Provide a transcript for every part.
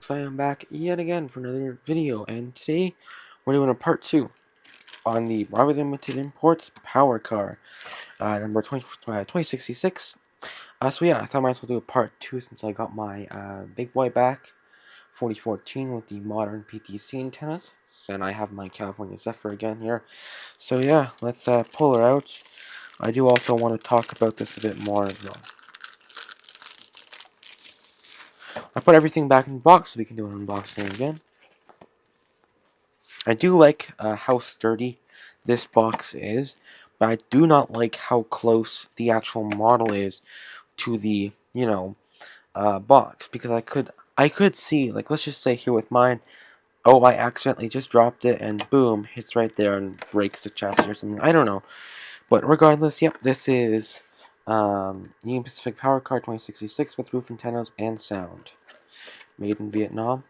folks, I am back yet again for another video, and today we're doing a part 2 on the Marvel Limited Imports Power Car, number 2066. So yeah, I thought I might as well do a part 2 since I got my big boy back, 4014 with the modern PTC antennas, and I have my California Zephyr again here. So yeah, let's pull her out. I do also want to talk about this a bit more as well. I put everything back in the box so we can do an unboxing again. I do like how sturdy this box is, but I do not like how close the actual model is to the, box, because I could see, like, let's just say here with mine, oh, I accidentally just dropped it and boom, hits right there and breaks the chassis or something. I don't know. But regardless, yep, this is Union Pacific Power Car 2066 with roof antennas and sound. Made in Vietnam.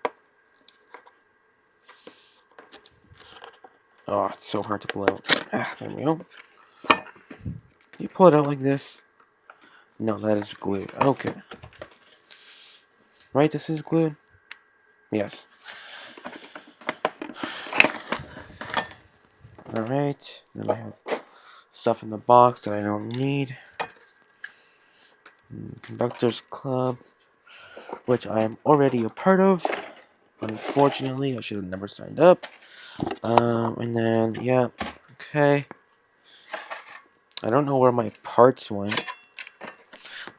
Oh, it's so hard to pull out. There we go. You pull it out like this. No, that is glued. Okay. Right, this is glued? Yes. Alright. Then I have stuff in the box that I don't need. Conductors Club, which I am already a part of. Unfortunately, I should have never signed up. And then, yeah. Okay. I don't know where my parts went.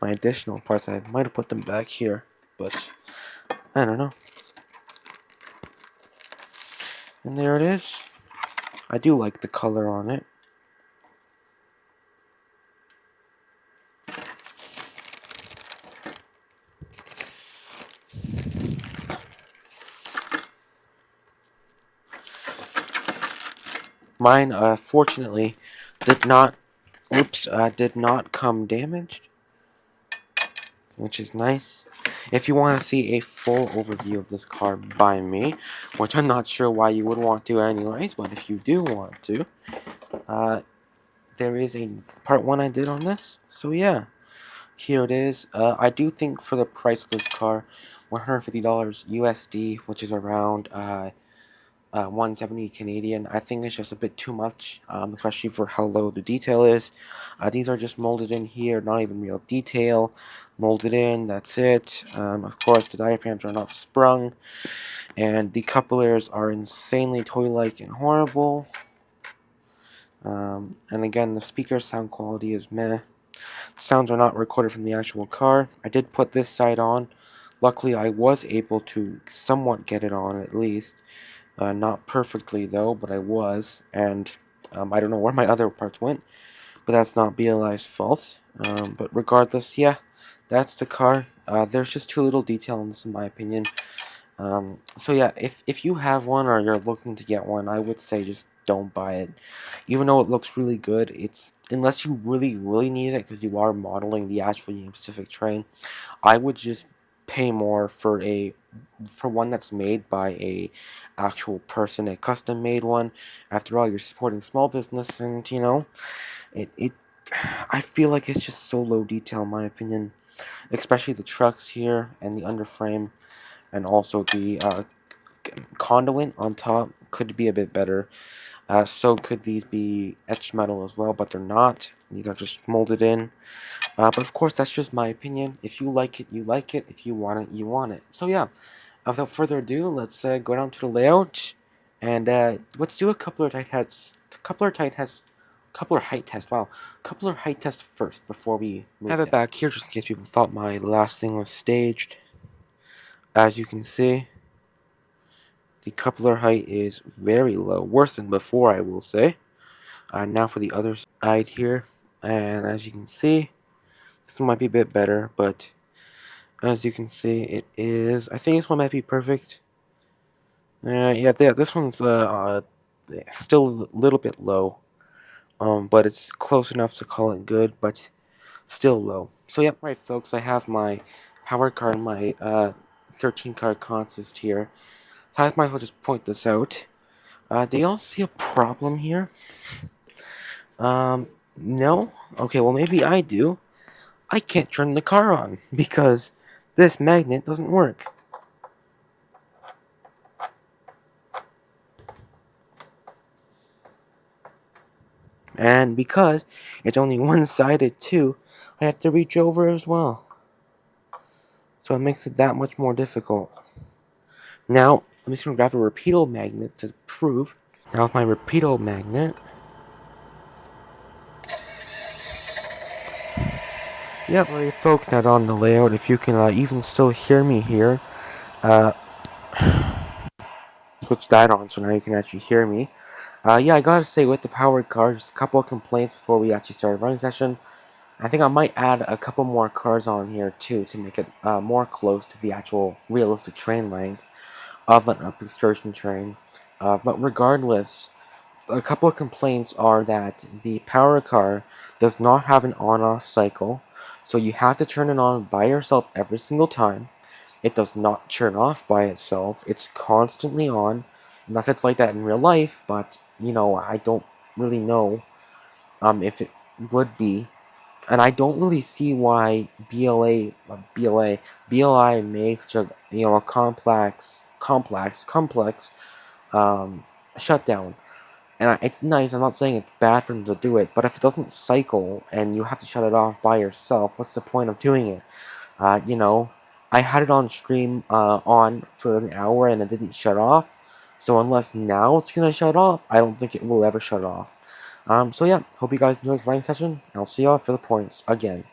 My additional parts, I might have put them back here. But, I don't know. And there it is. I do like the color on it. Mine, fortunately, did not come damaged, which is nice. If you want to see a full overview of this car by me, which I'm not sure why you would want to anyways, but if you do want to, there is a part 1 I did on this, so yeah, here it is. I do think for the price of this car, $150 USD, which is around 170 Canadian. I think it's just a bit too much, especially for how low the detail is. These are just molded in here, not even real detail. Molded in, that's it. Of course, the diaphragms are not sprung, and the couplers are insanely toy-like and horrible. And again, the speaker sound quality is meh. The sounds are not recorded from the actual car. I did put this side on. Luckily, I was able to somewhat get it on at least. Not perfectly though, but I was, and I don't know where my other parts went, but that's not BLI's fault. But regardless, yeah, that's the car. There's just too little detail in this, in my opinion. So yeah, if you have one or you're looking to get one, I would say just don't buy it. Even though it looks really good, it's unless you really need it because you are modeling the actual Union Pacific train, I would just pay more for one that's made by a actual person, a custom made one. After all, you're supporting small business, and you know, it I feel like it's just so low detail in my opinion, especially the trucks here and the underframe, and also the conduit on top could be a bit better. So could these be etched metal as well, but they're not. These are just molded in. But of course, that's just my opinion. If you like it, you like it. If you want it, you want it. So yeah, without further ado, let's go down to the layout, and let's do a coupler height test. Wow, coupler height test first before we move. I have it back here just in case people thought my last thing was staged. As you can see, the coupler height is very low, worse than before, I will say. Now for the other side here, and as you can see, this one might be a bit better, but as you can see, it is. I think this one might be perfect. Yeah, this one's still a little bit low, but it's close enough to call it good, but still low. So yep, right, folks, I have my power card, my 13 card consist here. So I might as well just point this out. Do y'all see a problem here? No? Okay, well maybe I do. I can't turn the car on because this magnet doesn't work. And because it's only one-sided too, I have to reach over as well. So it makes it that much more difficult. Now, I'm just going to grab a repeato magnet to prove. Now with my repeato magnet, yep, already focused out on the layout. If you can even still hear me here, switch that on so now you can actually hear me. Yeah, I gotta say, with the powered cars, just a couple of complaints before we actually start a running session. I think I might add a couple more cars on here too to make it more close to the actual realistic train length of an up excursion train. But regardless, a couple of complaints are that the power car does not have an on-off cycle, so you have to turn it on by yourself every single time. It does not turn off by itself. It's constantly on, unless it's like that in real life, but, you know, I don't really know if it would be. And I don't really see why BLI made such a, you know, a complex um, shutdown. And it's nice, I'm not saying it's bad for them to do it, but if it doesn't cycle and you have to shut it off by yourself, what's the point of doing it? You know, I had it on stream on for an hour and it didn't shut off, so unless now it's gonna shut off, I don't think it will ever shut off. So yeah, hope you guys enjoyed this running session. I'll see y'all for the points again.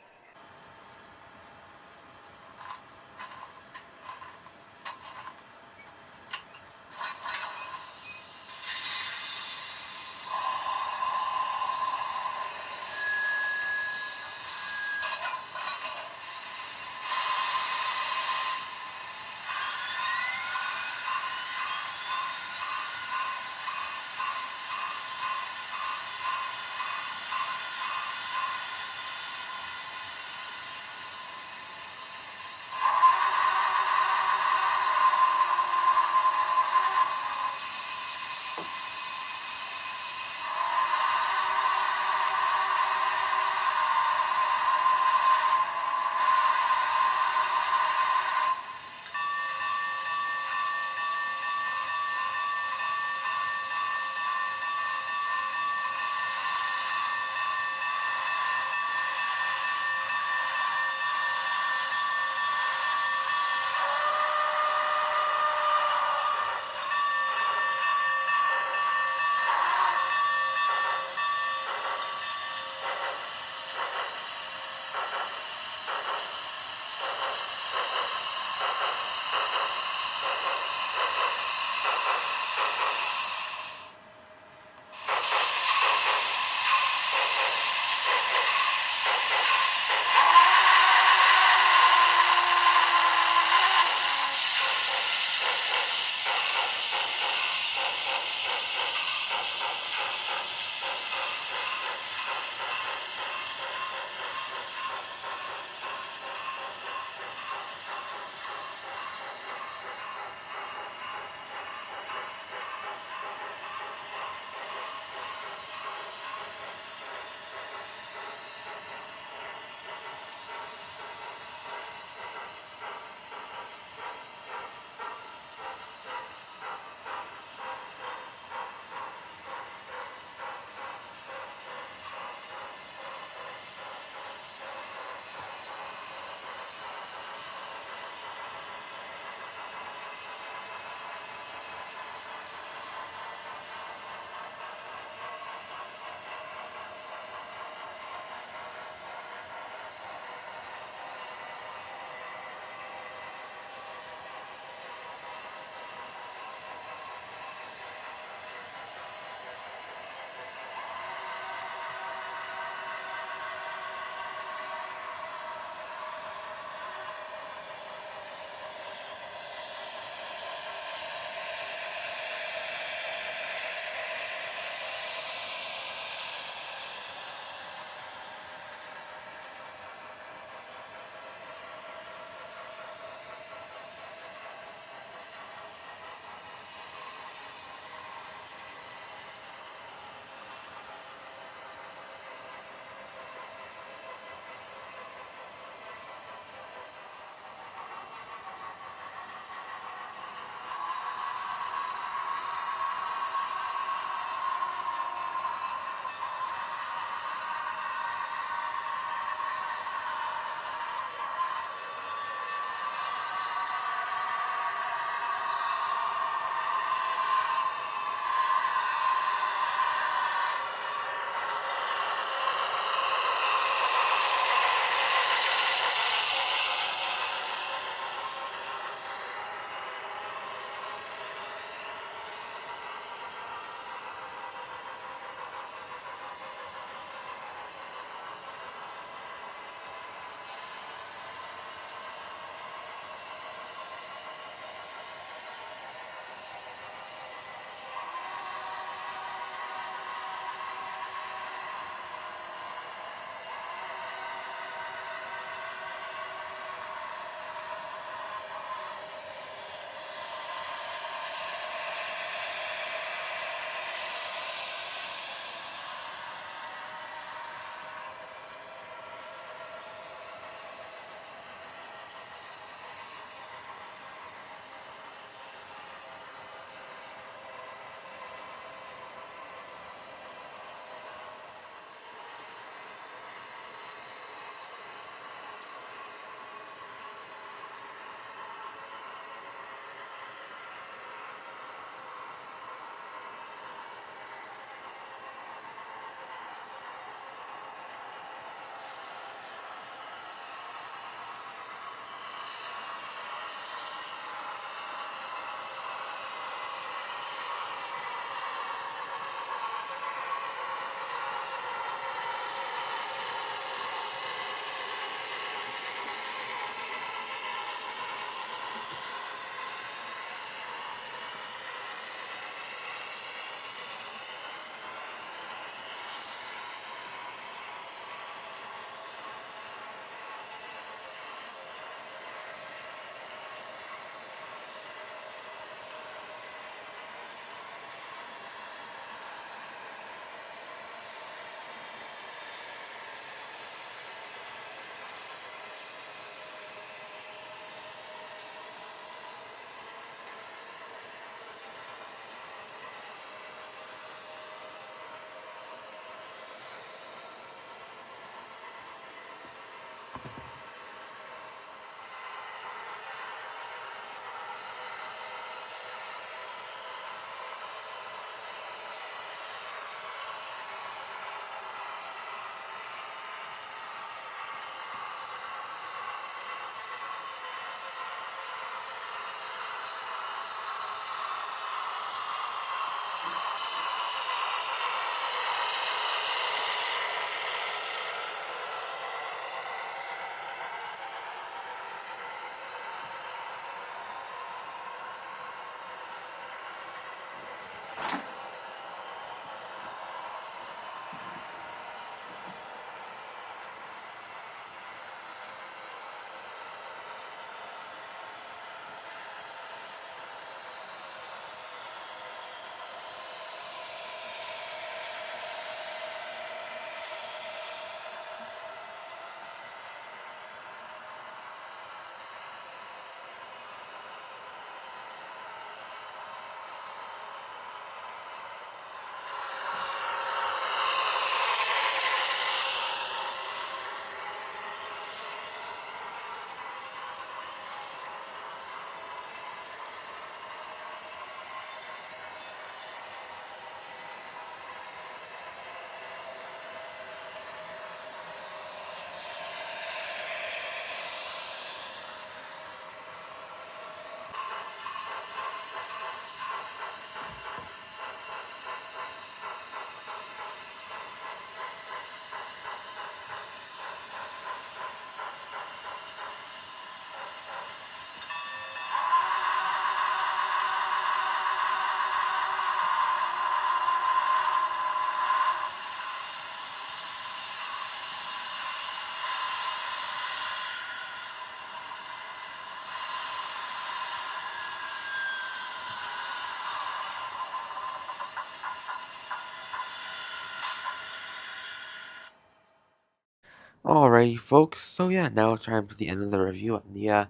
Alrighty, folks. So yeah, now it's time for the end of the review of the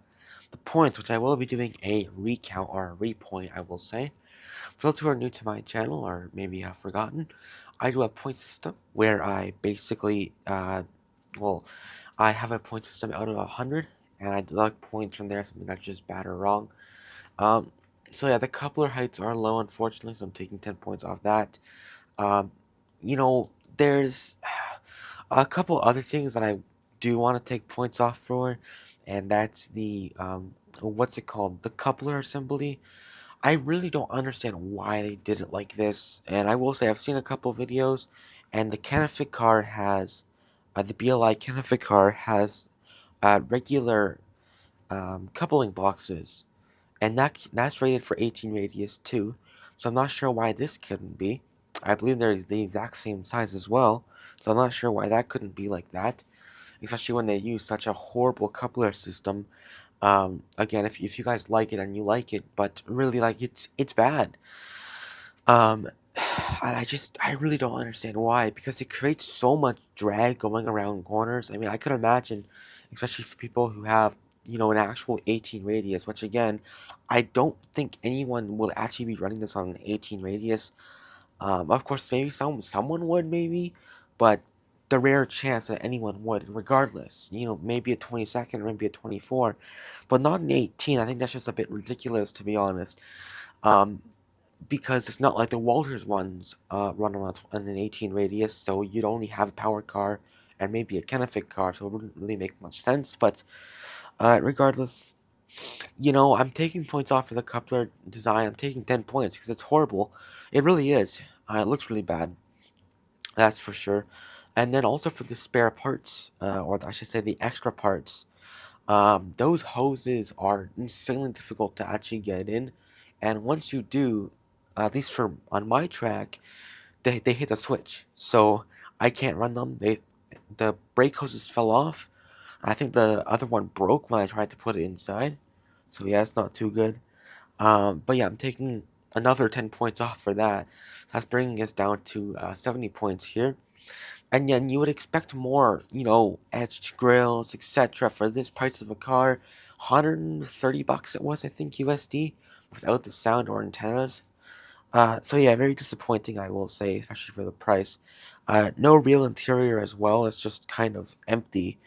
points, which I will be doing a recount or a repoint, I will say. For those who are new to my channel or maybe have forgotten, I do a point system where I basically, well, I have a point system out of 100, and I deduct points from there, something that's just bad or wrong. Um, so yeah, the coupler heights are low, unfortunately, so I'm taking 10 points off that. Um, there's a couple other things that I do want to take points off for, and that's the what's it called? The coupler assembly. I really don't understand why they did it like this, and I will say I've seen a couple videos, and the Canafit car has, the BLI Canafit car has regular coupling boxes, and that's rated for 18 radius too. So I'm not sure why this couldn't be. I believe they're the exact same size as well, so I'm not sure why that couldn't be like that, especially when they use such a horrible coupler system. Again, if you guys like it and you like it, but really like it's bad. Um, and I really don't understand why, because it creates so much drag going around corners. I mean, I could imagine, especially for people who have, an actual 18 radius, which again, I don't think anyone will actually be running this on an 18 radius. Of course, maybe someone would maybe, but the rare chance that anyone would, regardless, maybe a 22nd, maybe a 24, but not an 18. I think that's just a bit ridiculous, to be honest. Um, because it's not like the Walters ones run on an 18 radius, so you'd only have a power car and maybe a Kennefic car, so it wouldn't really make much sense. But regardless, I'm taking points off for the coupler design. I'm taking 10 points because it's horrible. It really is. It looks really bad. That's for sure. And then also for the spare parts, or I should say the extra parts, those hoses are insanely difficult to actually get in. And once you do, at least for on my track, they hit a switch. So I can't run them. The brake hoses fell off. I think the other one broke when I tried to put it inside. So yeah, it's not too good. But yeah, I'm taking another 10 points off for that. That's bringing us down to 70 points here. And then you would expect more, edged grills, etc. for this price of a car. 130 bucks it was, I think, USD, without the sound or antennas. So yeah, very disappointing, I will say, especially for the price. No real interior as well. It's just kind of empty.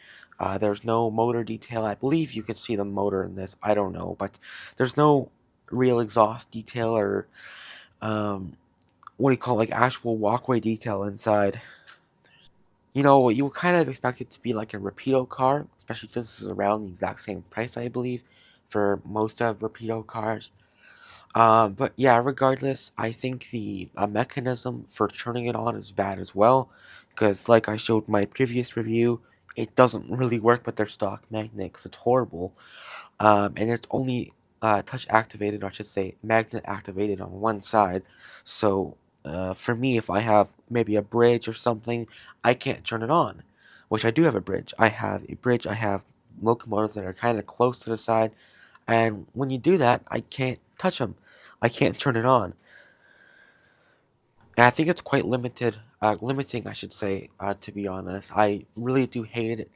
There's no motor detail. I believe you can see the motor in this. I don't know, but there's no real exhaust detail or what do you call it, like actual walkway detail inside. You would kind of expect it to be like a Rapido car, especially since it's around the exact same price, I believe, for most of Rapido cars. But yeah, regardless, I think the mechanism for turning it on is bad as well, because like I showed my previous review, it doesn't really work with their stock magnets. It's horrible. And it's only touch activated, or I should say magnet activated on one side. So for me, if I have maybe a bridge or something, I can't turn it on. Which I do have a bridge. I have a bridge. I have locomotives that are kind of close to the side, and when you do that, I can't touch them. I can't turn it on. And I think it's quite limiting, I should say, to be honest. I really do hate it.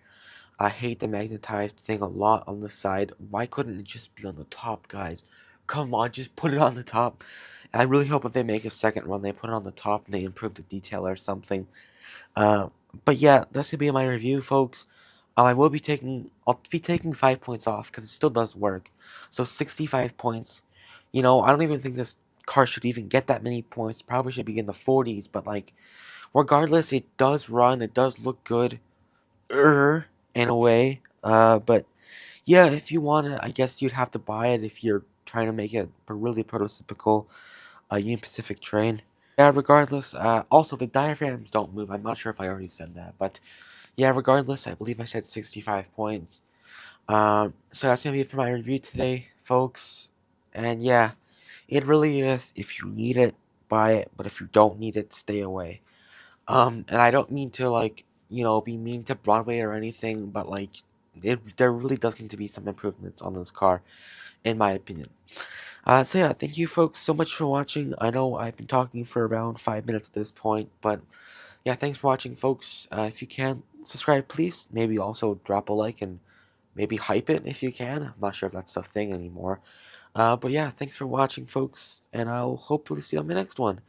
I hate the magnetized thing a lot on the side. Why couldn't it just be on the top, guys? Come on, just put it on the top. And I really hope if they make a second run, they put it on the top and they improve the detail or something. Uh, but yeah, that's gonna be my review, folks. I'll be taking 5 points off because it still does work. So 65 points. I don't even think this car should even get that many points. Probably should be in the 40s, but like, regardless, it does run. It does look good, in a way. But yeah, if you want it, I guess you'd have to buy it if you're trying to make it a really prototypical Union Pacific train. Yeah, regardless, also the diaphragms don't move. I'm not sure if I already said that, but yeah, regardless, I believe I said 65 points. So that's gonna be it for my review today, folks. And yeah, it really is. If you need it, buy it. But if you don't need it, stay away. And I don't mean to like, be mean to Broadway or anything, but like, there really does need to be some improvements on this car, in my opinion. So yeah, thank you folks so much for watching. I know I've been talking for around 5 minutes at this point, but yeah, thanks for watching, folks. If you can, subscribe, please. Maybe also drop a like and maybe hype it if you can. I'm not sure if that's a thing anymore. But yeah, thanks for watching, folks, and I'll hopefully see you on the next one.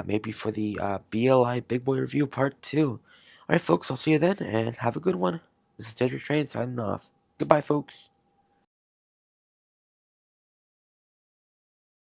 Maybe for the BLI Big Boy Review Part 2. Alright, folks, I'll see you then, and have a good one. This is Cedric Train signing off. Goodbye, folks.